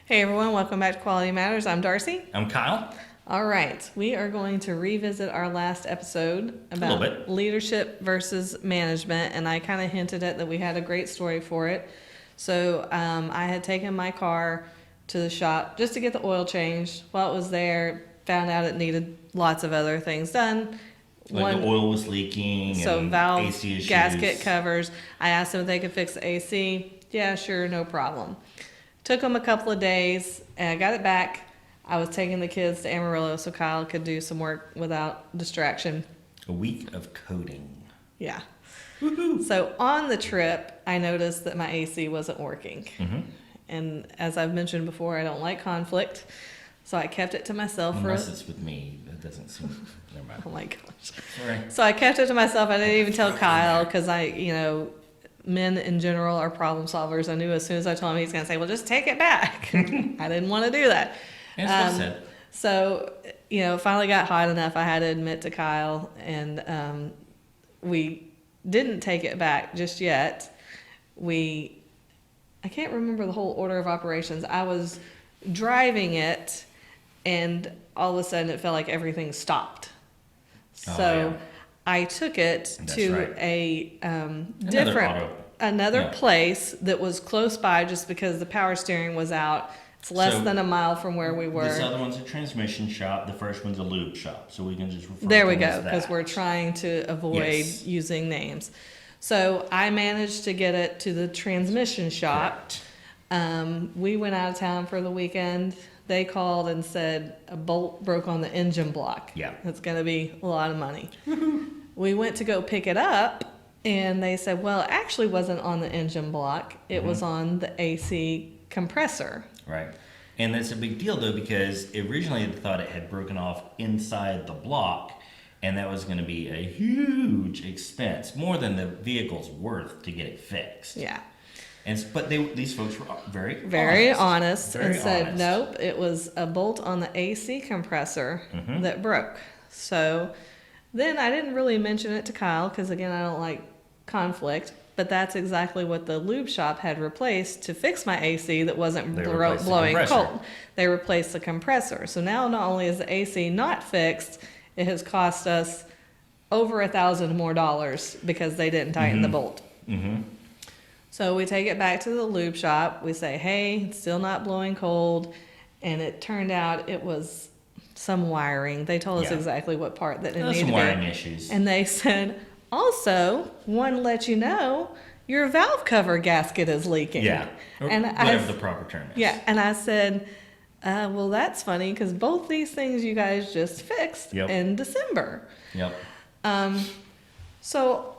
Hey everyone, welcome back to Quality Matters. I'm Darcy. I'm Kyle. All right, we are going to revisit our last episode about leadership versus management, and I kind of hinted at that we had a great story for it. So I had taken my car to the shop just to get the oil changed. While it was there, found out it needed lots of other things done. Like the oil was leaking, so and valve, AC issues. gasket covers. I asked them if they could fix the AC. Yeah, sure, no problem. Took them a couple of days, and I got it back. I was taking the kids to Amarillo so Kyle could do some work without distraction. A week of coding. Yeah. Woohoo! So on the trip, I noticed that my AC wasn't working. Mm-hmm. And as I've mentioned before, I don't like conflict. So I kept it to myself. Unless it's with me. That doesn't seem... Never mind. Oh my gosh. Sorry. So I kept it to myself. I didn't even tell Kyle because men in general are problem solvers. I knew as soon as I told him, he's going to say, well, just take it back. I didn't want to do that. That's what I said. So, it finally got hot enough. I had to admit to Kyle, and we didn't take it back just yet. I can't remember the whole order of operations. I was driving it, and all of a sudden it felt like everything stopped. So I took it to a another place that was close by just because the power steering was out. It's less than a mile from where we were. This other one's a transmission shop. The first one's a lube shop. So we can just refer there to we them go, as that. because we're trying to avoid using names. So I managed to get it to the transmission shop. We went out of town for the weekend. They called and said a bolt broke on the engine block. Yeah. It's going to be a lot of money. We went to go pick it up, and they said, well, it actually wasn't on the engine block. It was on the AC compressor. Right. And that's a big deal, though, because originally they thought it had broken off inside the block, and that was going to be a huge expense, more than the vehicle's worth to get it fixed. Yeah. But these folks were very honest and said, honest. nope, it was a bolt on the AC compressor that broke. So then I didn't really mention it to Kyle because, again, I don't like conflict. But that's exactly what the lube shop had replaced to fix my AC that wasn't blowing cold. They replaced the compressor. So now not only is the AC not fixed, it has cost us over $1,000 more because they didn't tighten the bolt. Mm-hmm. So we take it back to the lube shop. We say, hey, it's still not blowing cold. And it turned out it was some wiring. They told us exactly what part that it needed to be. Some wiring issues. And they said, also, want to let you know, your valve cover gasket is leaking. Yeah, or and whatever the proper term is. Yeah, and I said, well, that's funny because both these things you guys just fixed in December. Yep. So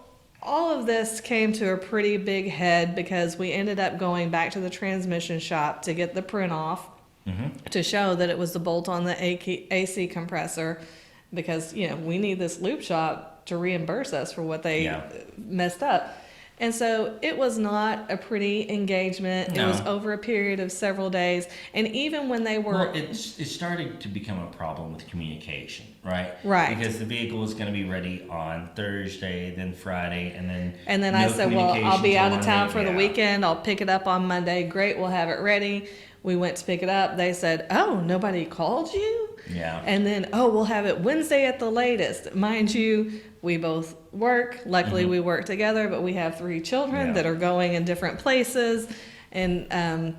all of this came to a pretty big head because we ended up going back to the transmission shop to get the print off to show that it was the bolt on the AC compressor because, we need this lube shop to reimburse us for what they messed up. And so it was not a pretty engagement. No. It was over a period of several days. And even when they were... Well, it started to become a problem with communication, right? Right. Because the vehicle was going to be ready on Thursday, then Friday, and then... And then I said, well, I'll be out of town for the weekend. I'll pick it up on Monday. Great, we'll have it ready. We went to pick it up. They said, oh, nobody called you? Yeah. And then, we'll have it Wednesday at the latest. Mind you, we both work. Luckily, we work together, but we have 3 children that are going in different places. And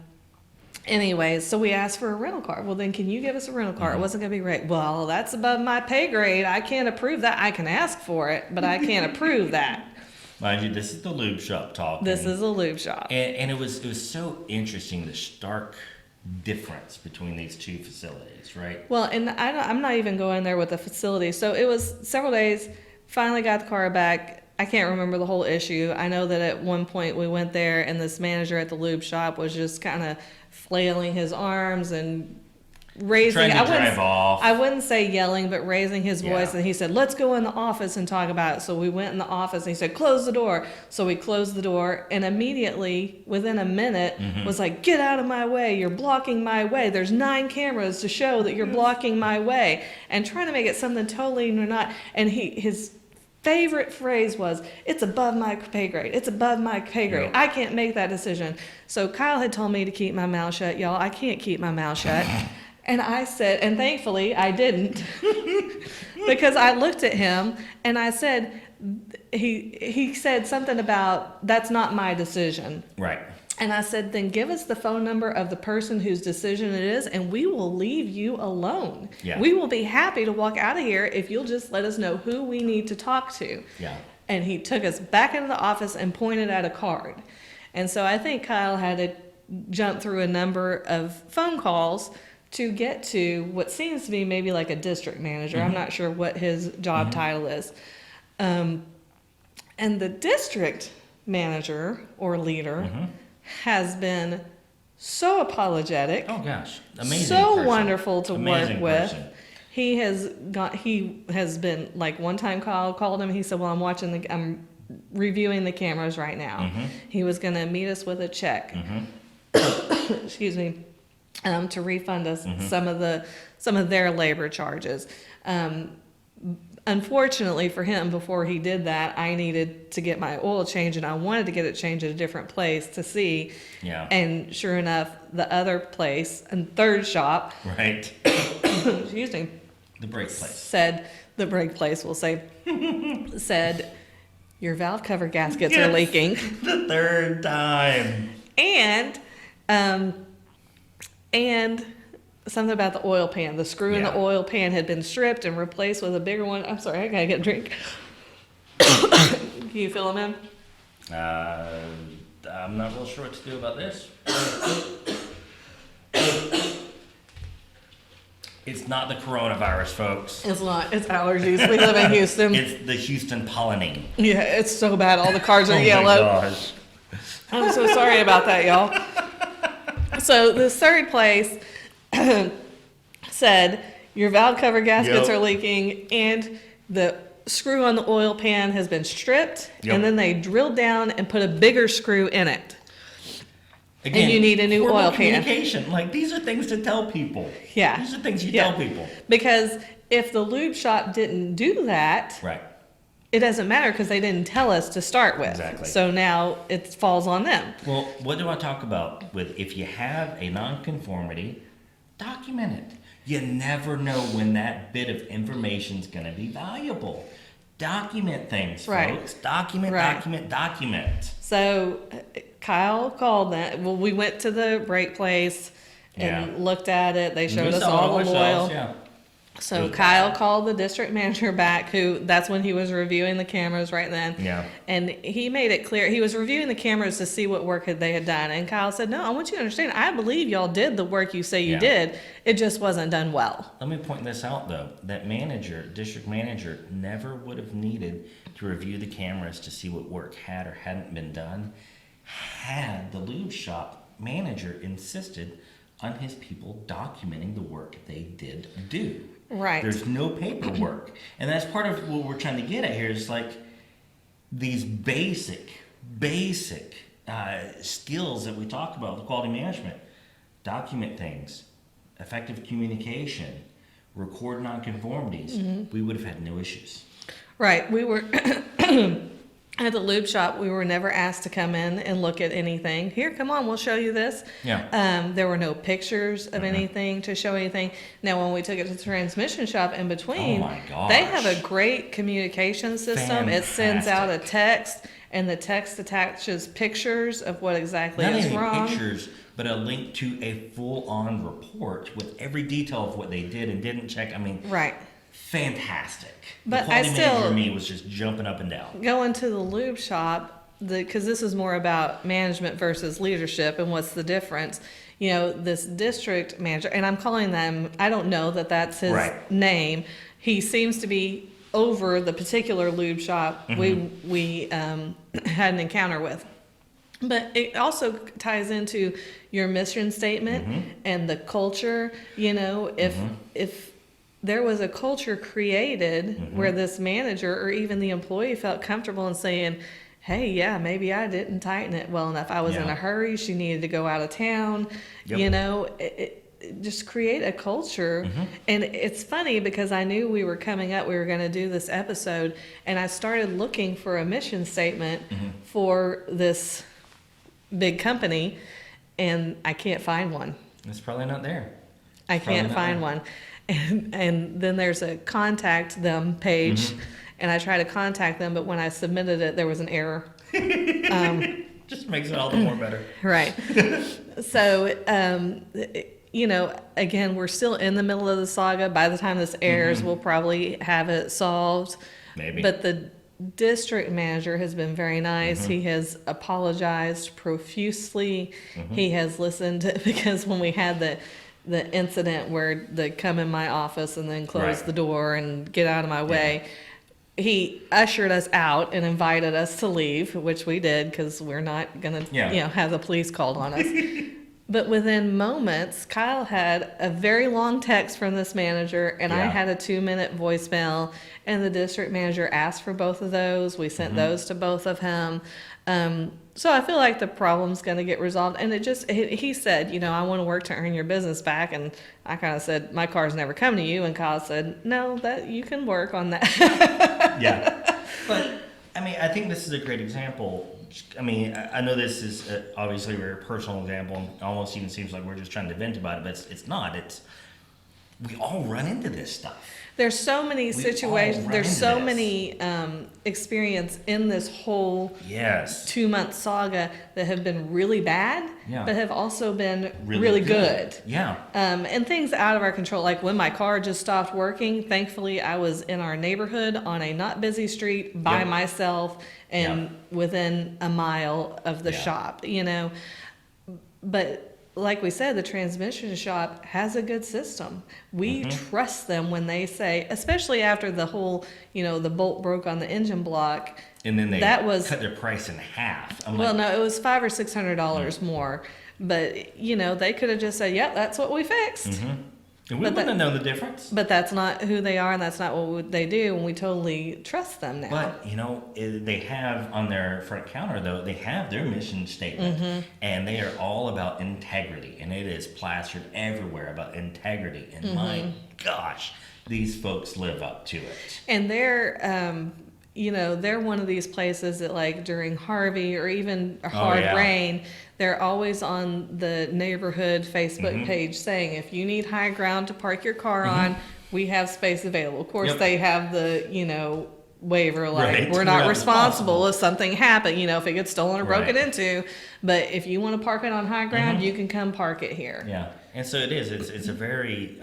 anyways, so we asked for a rental car. Well, then can you give us a rental car? It wasn't going to be right. Well, that's above my pay grade. I can't approve that. I can ask for it, but I can't approve that. Mind you, this is the lube shop talking. This is a lube shop. And it was so interesting, the stark difference between these two facilities, right? Well, and I'm not even going there with the facility. So it was several days, finally got the car back. I can't remember the whole issue. I know that at one point we went there and this manager at the lube shop was just kind of flailing his arms and raising... I wouldn't say yelling, but raising his voice. And he said, let's go in the office and talk about it. So we went in the office and he said, close the door. So we closed the door and immediately, within a minute, was like, get out of my way. You're blocking my way. There's 9 cameras to show that you're blocking my way. And trying to make it something totally not. And his favorite phrase was, "It's above my pay grade. It's above my pay grade. Yeah. I can't make that decision." So Kyle had told me to keep my mouth shut. Y'all, I can't keep my mouth shut. And I said, and thankfully I didn't, because I looked at him and I said, he said something about, "That's not my decision." Right. And I said, "Then give us the phone number of the person whose decision it is, and we will leave you alone. Yeah. We will be happy to walk out of here if you'll just let us know who we need to talk to." Yeah. And he took us back into the office and pointed at a card. And so I think Kyle had to jump through a number of phone calls to get to what seems to be maybe like a district manager. I'm not sure what his job title is. And the district manager or leader has been so apologetic. Oh gosh, amazing. So person. wonderful to Amazing work with. person. He has been, like, one time Kyle called him. He said, "Well, I'm reviewing the cameras right now." He was going to meet us with a check. Excuse me. To refund us some of their labor charges. Unfortunately for him, before he did that, I needed to get my oil changed, and I wanted to get it changed at a different place to see. Yeah. And sure enough, the other place and third shop, Right. excuse me, The brake place. said, the brake place will say, said, "Your valve cover gaskets are Yes. leaking." The third time. And something about the oil pan. The screw in the Yeah. oil pan had been stripped and replaced with a bigger one. I'm sorry, I gotta get a drink. Can you fill them in? I'm not real sure what to do about this. It's not the coronavirus, folks. It's not. It's allergies. We live in Houston. It's the Houston pollening. Yeah, it's so bad. All the cars are Oh my yellow. gosh. I'm so sorry about that, y'all. So this third place said, "Your valve cover gaskets Yep. are leaking, and the screw on the oil pan has been stripped." Yep. And then they drilled down and put a bigger screw in it. Again, you need a new horrible oil pan. communication. Like, these are things to tell people. Yeah. These are things you Yeah. tell people. Because if the lube shop didn't do that, Right. it doesn't matter because they didn't tell us to start with. Exactly. So now it falls on them. Well, what do I talk about with if you have a nonconformity, document it. You never know when that bit of information is going to be valuable. Document things, Right. folks. Document, Right. document. So Kyle called that. Well, we went to the brake place and Yeah. looked at it. They showed We us saw all it the ourselves, oil. Yeah. So It was Kyle bad. called the district manager back, that's when he was reviewing the cameras right then. Yeah. And he made it clear, he was reviewing the cameras to see what work they had done. And Kyle said, "No, I want you to understand, I believe y'all did the work you say you Yeah. did. It just wasn't done well." Let me point this out though. That manager, district manager, never would have needed to review the cameras to see what work had or hadn't been done had the lube shop manager insisted on his people documenting the work they did do. Right. There's no paperwork. And that's part of what we're trying to get at here is like these basic skills that we talk about with quality management. Document things, effective communication, record nonconformities. We would have had no issues. Right. We were at the lube shop. We were never asked to come in and look at anything. Here, come on, we'll show you this. Yeah. There were no pictures of anything to show anything. Now, when we took it to the transmission shop in between, Oh my gosh. they have a great communication system. It sends out a text, and the text attaches pictures of what exactly Not is only wrong. pictures, but a link to a full-on report with every detail of what they did and didn't check. I mean, Right. fantastic. But the quality I still- manager in me was just jumping up and down. Going to the lube shop, because this is more about management versus leadership and what's the difference. You know, this district manager, and I'm calling them, I don't know that that's his Right. name. He seems to be over the particular lube shop we had an encounter with. But it also ties into your mission statement and the culture. You know, if there was a culture created where this manager or even the employee felt comfortable in saying, "Hey, yeah, maybe I didn't tighten it well enough. I was in Yeah. a hurry. She needed to go out of town." Yep. You know, just create a culture. Mm-hmm. And it's funny because I knew we were coming up, we were going to do this episode, and I started looking for a mission statement for this big company, and I can't find one. It's probably not there. I can't find one. And then there's a contact them page, and I try to contact them, but when I submitted it, there was an error. Just makes it all the more better. Right. So, again, we're still in the middle of the saga. By the time this airs, we'll probably have it solved. Maybe. But the district manager has been very nice. He has apologized profusely. He has listened because when we had the incident where they come in my office and then close the door and get out of my way, he ushered us out and invited us to leave, which we did because we're not going to, have the police called on us. But within moments, Kyle had a very long text from this manager, and I had a 2-minute voicemail, and the district manager asked for both of those. We sent those to both of him. So I feel like the problem's going to get resolved. And he said, I want to work to earn your business back. And I kind of said, my car's never come to you. And Kyle said, no, that you can work on that. Yeah. But, I think this is a great example. I know this is obviously a very personal example, and almost even seems like we're just trying to vent about it, but it's not. We all run into this stuff. There's so many situations. There's so many experience in this whole 2-month saga that have been really bad, but have also been really good. Yeah. And things out of our control, like when my car just stopped working. Thankfully, I was in our neighborhood on a not busy street by myself and within a mile of the shop. But like we said, the transmission shop has a good system. We trust them when they say, especially after the whole, the bolt broke on the engine block. And then they cut their price in half. No, it was $500 or $600 more. But, they could have just said, yep, that's what we fixed. And we wouldn't have known the difference. But that's not who they are, and that's not what they do, and we totally trust them now. But, they have on their front counter, though, they have their mission statement, and they are all about integrity, and it is plastered everywhere about integrity. And my gosh, these folks live up to it. And they're, they're one of these places that, like, during Harvey or even hard rain, they're always on the neighborhood Facebook page saying, if you need high ground to park your car on, we have space available. Of course, they have the, waiver, like, we're not responsible if something happened, if it gets stolen or broken into. But if you want to park it on high ground, you can come park it here. Yeah. And so it is. It's a very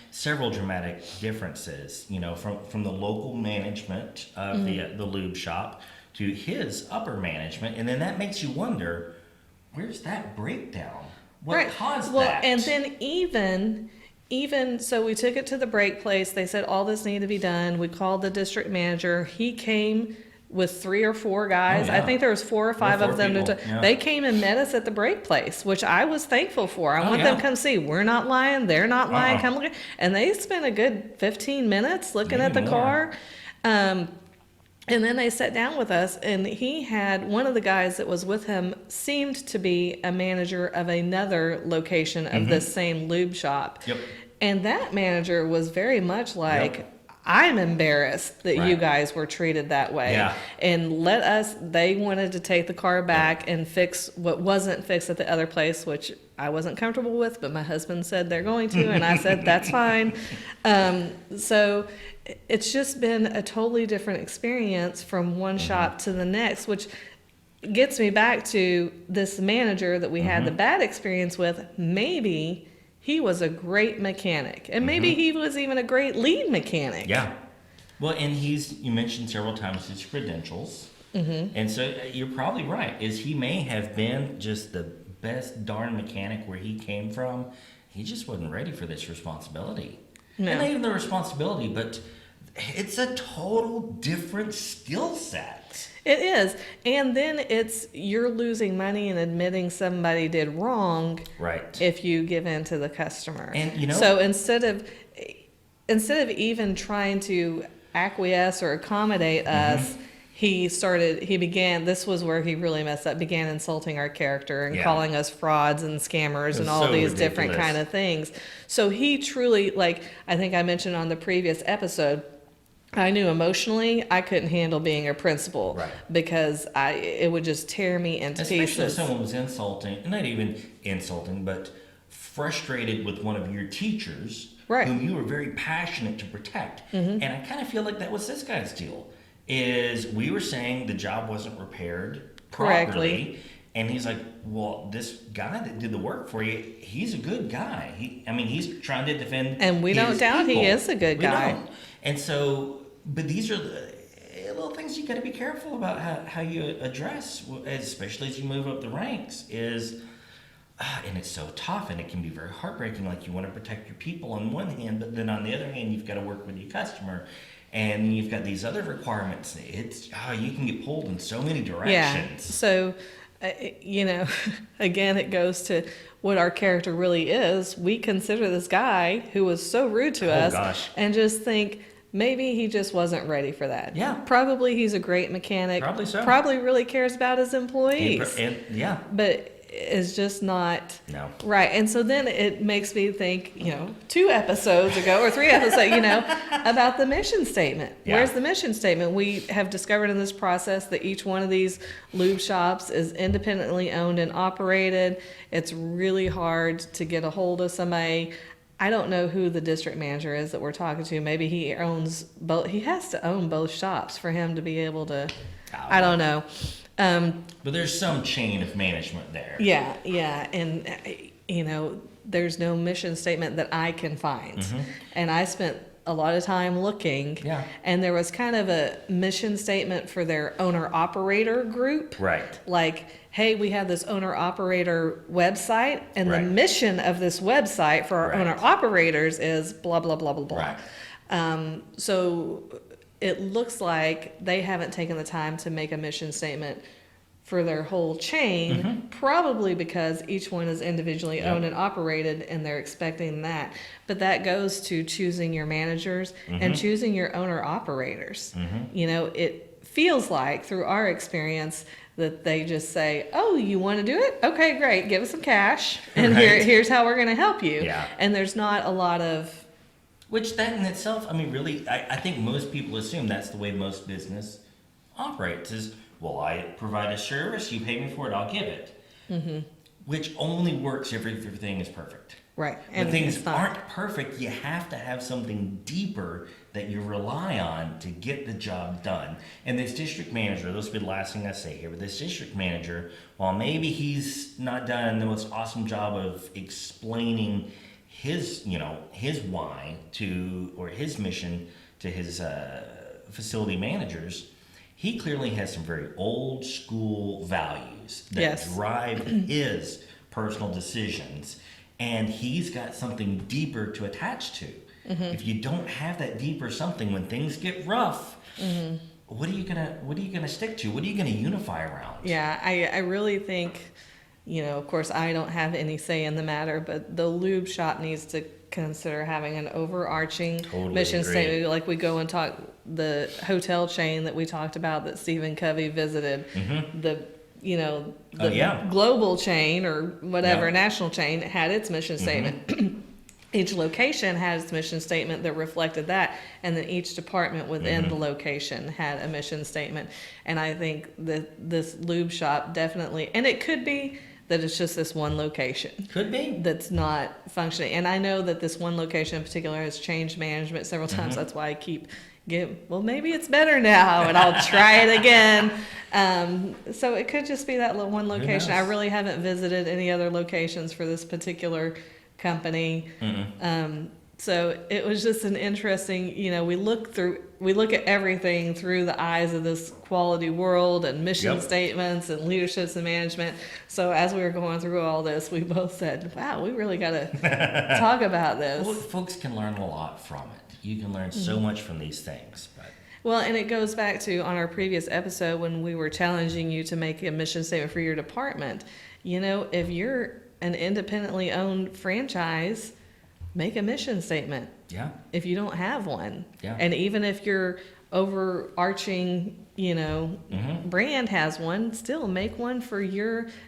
several dramatic differences, from the local management of the lube shop to his upper management, and then that makes you wonder, where's that breakdown? What caused that? And then even so, we took it to the brake place. They said all this needed to be done. We called the district manager. He came with 3 or 4 guys. I think there was 4 or 5 of them. They came and met us at the brake place, which I was thankful for. I want them to come see. We're not lying. They're not lying. Come look. And they spent a good 15 minutes looking at the car. And then they sat down with us, and he had one of the guys that was with him seemed to be a manager of another location of this same lube shop. And that manager was very much like, I'm embarrassed that you guys were treated that way. And they wanted to take the car back and fix what wasn't fixed at the other place, which I wasn't comfortable with, but my husband said they're going to, and I said, that's fine. So it's just been a totally different experience from one shop to the next, which gets me back to this manager that we had the bad experience with. Maybe he was a great mechanic, and maybe he was even a great lead mechanic. Yeah. Well, and you mentioned several times his credentials. And so you're probably right, is he may have been just the best darn mechanic where he came from. He just wasn't ready for this responsibility. No. And not even the responsibility, but it's a total different skill set. It is. And then you're losing money and admitting somebody did wrong. Right. If you give in to the customer. And so instead of even trying to acquiesce or accommodate us, this was where he really messed up, began insulting our character and Yeah. calling us frauds and scammers and was all so these different ridiculous. kind of things. So he truly, like, I think I mentioned on the previous episode, I knew emotionally I couldn't handle being a principal, Right. because it would just tear me into Especially if pieces. someone was insulting, not even insulting, but frustrated with one of your teachers, Right. whom you were very passionate to protect. And I kind of feel like that was this guy's deal. Is we were saying the job wasn't repaired Correctly. properly, and he's like, "Well, this guy that did the work for you, he's a good guy. He's trying to defend." And we don't his doubt he people. is a good We guy. don't. And so, but these are the little things you got to be careful about how you address, especially as you move up the ranks. And it's so tough, and it can be very heartbreaking. Like, you want to protect your people on one hand, but then on the other hand, you've got to work with your customer, and you've got these other requirements. You can get pulled in so many Yeah. directions. So, again, it goes to what our character really is. We consider this guy who was so rude to us, Gosh. and just think maybe he just wasn't ready for that. Yeah. Probably he's a great mechanic. Probably so. Probably really cares about his employees. Yeah. But is just not No. right. And so then it makes me think, 2 episodes ago or 3 episodes, about the mission statement. Yeah. Where's the mission statement? We have discovered in this process that each one of these lube shops is independently owned and operated. It's really hard to get a hold of somebody. I don't know who the district manager is that we're talking to. Maybe he owns both. He has to own both shops for him to be able to. I don't know. But there's some chain of management there. Yeah, and there's no mission statement that I can find. And I spent a lot of time looking. Yeah. And there was kind of a mission statement for their owner-operator group. Right. Like, hey, we have this owner-operator website, and Right. the mission of this website for our Right. owner-operators is blah, blah, blah, blah, blah. Right. So it looks like they haven't taken the time to make a mission statement for their whole chain, probably because each one is individually Yep. owned and operated, and they're expecting that. But that goes to choosing your managers and choosing your owner operators. It feels like through our experience that they just say, "Oh, you want to do it? Okay, great. Give us some cash, and Right. here's how we're going to help you." Yeah. And there's not a lot of Which that in itself, really, I think most people assume that's the way most business operates is, well, I provide a service, you pay me for it, I'll give it. Which only works if everything is perfect. right. When things it's not. aren't perfect, you have to have something deeper that you rely on to get the job done. And this district manager, this will be the last thing I say here, but this district manager, while maybe he's not done the most awesome job of explaining his why or his mission to his facility managers, he clearly has some very old school values that Yes. drive his personal decisions, and he's got something deeper to attach to. If you don't have that deeper something, when things get rough, what are you gonna stick to? What are you gonna unify around? Yeah, I really think, of course, I don't have any say in the matter, but the lube shop needs to consider having an overarching Totally mission agree. statement. Like we go and talk the hotel chain that we talked about that Stephen Covey visited, the yeah. global chain or whatever Yeah. national chain had its mission statement. Each location had its mission statement that reflected that, and then each department within the location had a mission statement. And I think that this lube shop definitely, and it could be that it's just this one location Could be. that's not functioning. And I know that this one location in particular has changed management several times. That's why I keep well, maybe it's better now, and I'll try it again. So it could just be that one location. I knows? really haven't visited any other locations for this particular company. So it was just an interesting, we look at everything through the eyes of this quality world and mission Yep. statements and leaderships and management. So as we were going through all this, we both said, wow, we really got to talk about this. Well, folks can learn a lot from it. You can learn so much from these things. But Well, and it goes back to on our previous episode when we were challenging you to make a mission statement for your department. If you're an independently owned franchise, make a mission statement. yeah, If you don't have one. Yeah. And even if you're overarching, brand has one, still make one for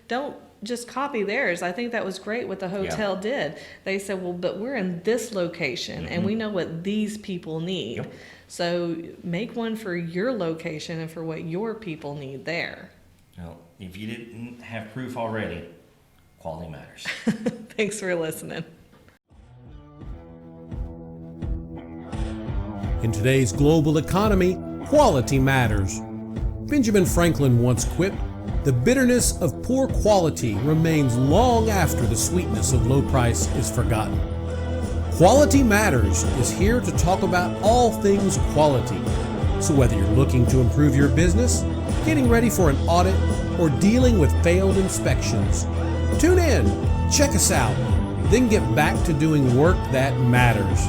don't just copy theirs. I think that was great what the hotel did. They said, well, but we're in this location and we know what these people need. Yep. So make one for your location and for what your people need there. Well, if you didn't have proof already, quality matters. Thanks for listening. In today's global economy, quality matters. Benjamin Franklin once quipped, "The bitterness of poor quality remains long after the sweetness of low price is forgotten." Quality Matters is here to talk about all things quality. So whether you're looking to improve your business, getting ready for an audit, or dealing with failed inspections, tune in, check us out, then get back to doing work that matters.